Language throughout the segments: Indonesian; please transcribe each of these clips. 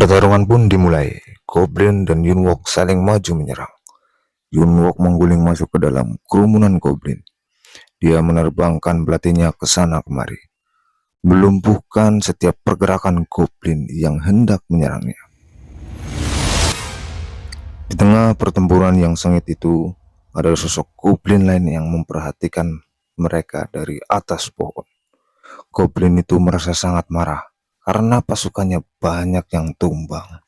Pertarungan pun dimulai. Goblin dan Yunwok saling maju menyerang. Yunwok mengguling masuk ke dalam kerumunan goblin. Dia menerbangkan belatinya ke sana kemari, melumpuhkan setiap pergerakan goblin yang hendak menyerangnya. Di tengah pertempuran yang sengit itu, ada sosok goblin lain yang memperhatikan mereka dari atas pohon. Goblin itu merasa sangat marah karena pasukannya banyak yang tumbang.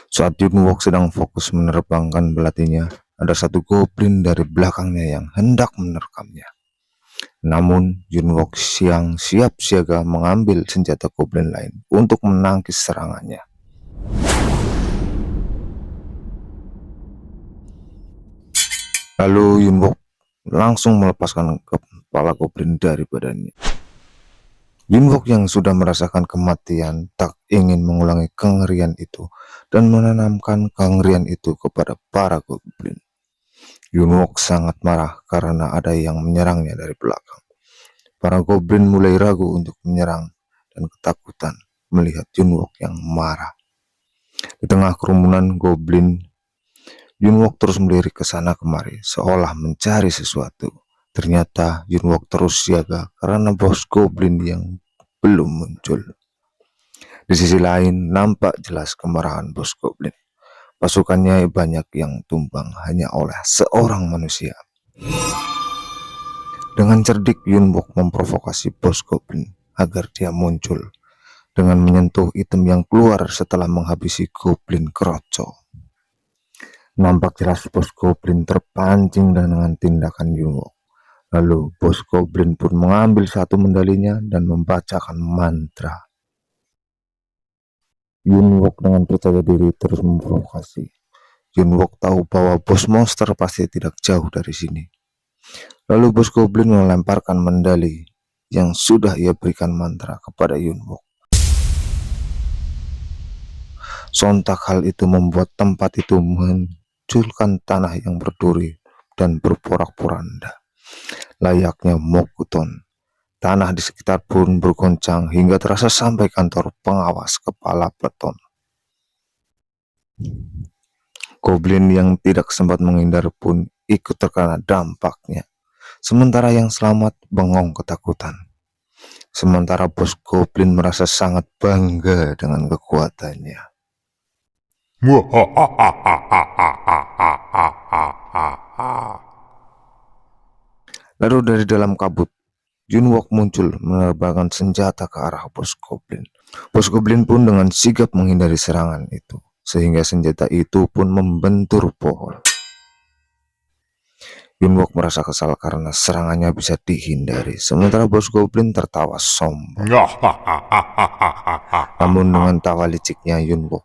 Saat Yunwok sedang fokus menerbangkan belatinya, ada satu goblin dari belakangnya yang hendak menerkamnya. Namun Yunwok yang siap siaga mengambil senjata goblin lain untuk menangkis serangannya. Lalu Yunwok langsung melepaskan kepala goblin dari badannya. Yunwok yang sudah merasakan kematian tak ingin mengulangi kengerian itu dan menanamkan kengerian itu kepada para goblin. Yunwok sangat marah karena ada yang menyerangnya dari belakang. Para goblin mulai ragu untuk menyerang dan ketakutan melihat Yunwok yang marah. Di tengah kerumunan goblin, Yunwok terus melirik ke sana kemari seolah mencari sesuatu. Ternyata Yunwok terus siaga karena bos goblin yang belum muncul. Di sisi lain nampak jelas kemarahan bos goblin. Pasukannya banyak yang tumbang hanya oleh seorang manusia. Dengan cerdik Yunwok memprovokasi bos goblin agar dia muncul dengan menyentuh item yang keluar setelah menghabisi goblin kroco. Nampak jelas bos goblin terpancing dengan tindakan Yunwok. Lalu bos goblin pun mengambil satu medalinya dan membacakan mantra. Yunwok dengan percaya diri terus memprovokasi. Yunwok tahu bahwa bos monster pasti tidak jauh dari sini. Lalu bos goblin melemparkan medali yang sudah ia berikan mantra kepada Yunwok. Sontak hal itu membuat tempat itu munculkan tanah yang berduri dan berporak-poranda. Layaknya Mokuton, tanah di sekitar pun bergoncang hingga terasa sampai kantor pengawas kepala peleton. Goblin yang tidak sempat menghindar pun ikut terkena dampaknya. Sementara yang selamat bengong ketakutan. Sementara bos goblin merasa sangat bangga dengan kekuatannya. Lalu dari dalam kabut, Yunwok muncul menerbangkan senjata ke arah bos goblin. Bos goblin pun dengan sigap menghindari serangan itu, sehingga senjata itu pun membentur pohon. Yunwok merasa kesal karena serangannya bisa dihindari, sementara bos goblin tertawa sombong. Namun dengan tawa liciknya Yunwok,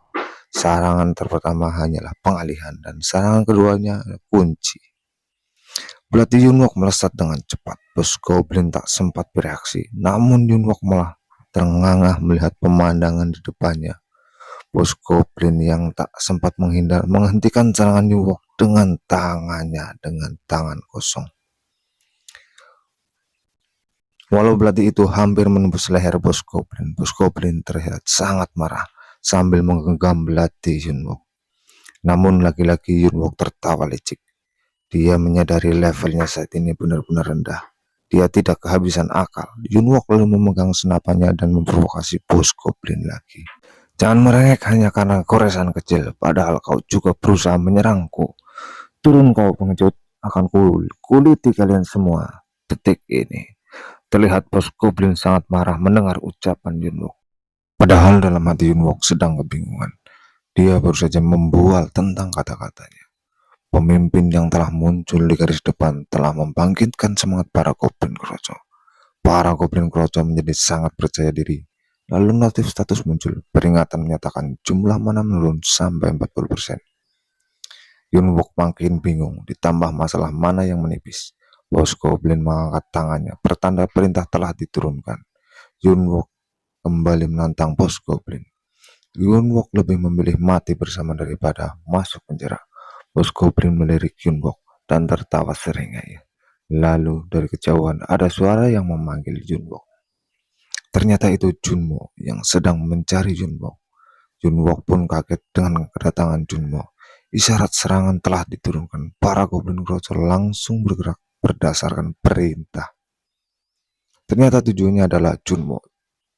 serangan pertama hanyalah pengalihan dan serangan keduanya kunci. Belati Yunwok melesat dengan cepat. Bos goblin tak sempat bereaksi, namun Yunwok malah terngangah melihat pemandangan di depannya. Bos goblin yang tak sempat menghindar menghentikan serangan Yunwok dengan tangannya dengan tangan kosong. Walau belati itu hampir menembus leher bos goblin terlihat sangat marah sambil menggenggam belati Yunwok. Namun lagi-lagi Yunwok tertawa licik. Dia menyadari levelnya saat ini benar-benar rendah. Dia tidak kehabisan akal. Yunwok lalu memegang senapannya dan memprovokasi bos goblin lagi. Jangan merengek hanya karena goresan kecil, padahal kau juga berusaha menyerangku. Turun kau pengecut, akan kuliti kalian semua. Detik ini. Terlihat bos goblin sangat marah mendengar ucapan Yunwok. Padahal dalam hati Yunwok sedang kebingungan. Dia baru saja membual tentang kata-katanya. Pemimpin yang telah muncul di garis depan telah membangkitkan semangat para goblin kroco. Para goblin kroco menjadi sangat percaya diri. Lalu notif status muncul, peringatan menyatakan jumlah mana menurun sampai 40%. Yunwok makin bingung, ditambah masalah mana yang menipis. Bos goblin mengangkat tangannya, pertanda perintah telah diturunkan. Yunwok kembali menantang bos goblin. Yunwok lebih memilih mati bersama daripada masuk penjara. Bos goblin melirik Yunwok dan tertawa seringai. Lalu dari kejauhan ada suara yang memanggil Yunwok. Ternyata itu Junmo yang sedang mencari Yunwok. Junwok pun kaget dengan kedatangan Junmo. Isyarat serangan telah diturunkan. Para goblin kroco langsung bergerak berdasarkan perintah. Ternyata tujuannya adalah Junmo.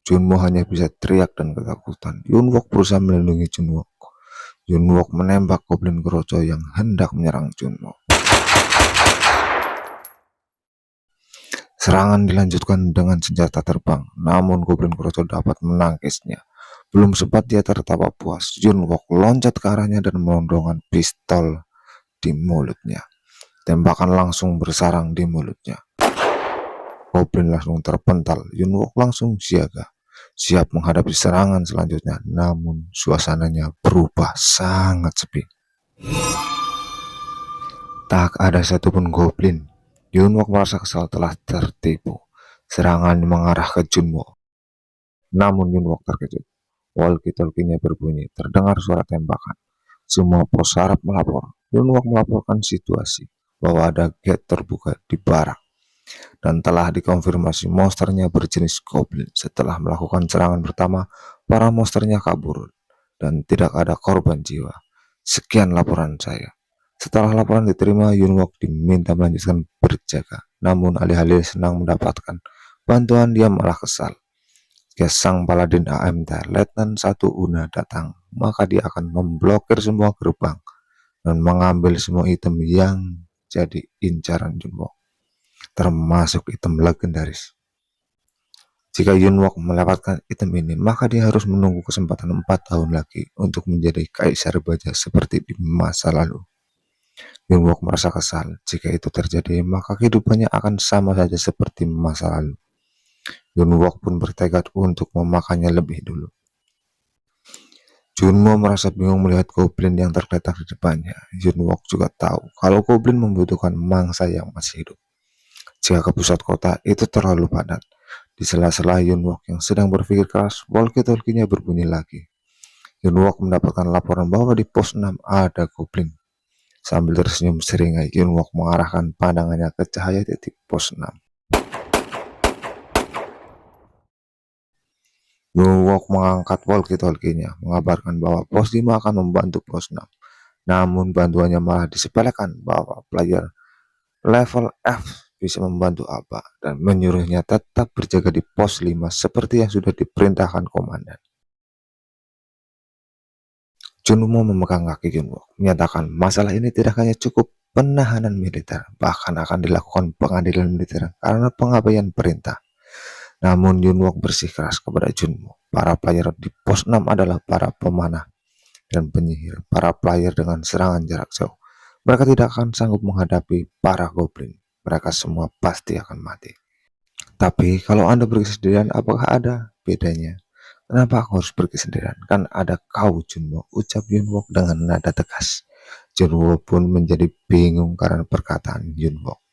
Junmo hanya bisa teriak dan ketakutan. Yunwok berusaha melindungi Junwok. Yunwok menembak goblin kroco yang hendak menyerang Junmo. Serangan dilanjutkan dengan senjata terbang, namun goblin kroco dapat menangkisnya. Belum sempat dia tertawa puas, Junwok loncat ke arahnya dan melondongkan pistol di mulutnya. Tembakan langsung bersarang di mulutnya. Goblin langsung terpental. Junwok langsung siaga, siap menghadapi serangan selanjutnya. Namun suasananya berubah sangat sepi. Tak ada satupun goblin. Junwok merasa kesal telah tertipu. Serangan mengarah ke Junmo. Namun Junwok terkejut. Walkie-talkie-nya berbunyi. Terdengar suara tembakan. Semua pos saraf melapor. Junwok melaporkan situasi bahwa ada gate terbuka di barak dan telah dikonfirmasi monsternya berjenis goblin. Setelah melakukan serangan pertama, para monsternya kabur dan tidak ada korban jiwa. Sekian laporan saya. Setelah laporan diterima, Yunwok diminta melanjutkan berjaga. Namun alih-alih senang mendapatkan bantuan, dia malah kesal. Jika sang paladin AMT Letnan 1 Una datang, maka dia akan memblokir semua gerbang dan mengambil semua item yang jadi incaran Yunwok, termasuk item legendaris. Jika Yunwok mendapatkan item ini, maka dia harus menunggu kesempatan 4 tahun lagi untuk menjadi kaisar baja seperti di masa lalu. Yunwok merasa kesal. Jika itu terjadi, maka kehidupannya akan sama saja seperti masa lalu. Yunwok pun bertekad untuk memakannya lebih dulu. Junmo merasa bingung melihat goblin yang tergeletak di depannya. Yunwok juga tahu kalau goblin membutuhkan mangsa yang masih hidup. Jika ke pusat kota itu terlalu padat. Di sela-sela Yunwok yang sedang berpikir keras, walkie-talkie-nya berbunyi lagi. Yunwok mendapatkan laporan bahwa di pos 6 ada goblin. Sambil tersenyum seringai, Yunwok mengarahkan pandangannya ke cahaya titik pos 6. Yunwok mengangkat walkie-talkie-nya, mengabarkan bahwa pos 5 akan membantu pos 6. Namun bantuannya malah disepelekan bahwa player level F bisa membantu apa dan menyuruhnya tetap berjaga di pos 5 seperti yang sudah diperintahkan komandan. Junmo memegang kaki Yunwok, menyatakan masalah ini tidak hanya cukup penahanan militer, bahkan akan dilakukan pengadilan militer karena pengabaian perintah. Namun Yunwok bersikeras kepada Junmo. Para player di pos 6 adalah para pemanah dan penyihir, para player dengan serangan jarak jauh. Mereka tidak akan sanggup menghadapi para goblin. Mereka semua pasti akan mati. Tapi kalau Anda pergi sendirian, apakah ada bedanya? Kenapa aku harus pergi sendirian? Kan ada kau, Junmo, ucap Yunwok dengan nada tegas. Junmo pun menjadi bingung karena perkataan Yunwok.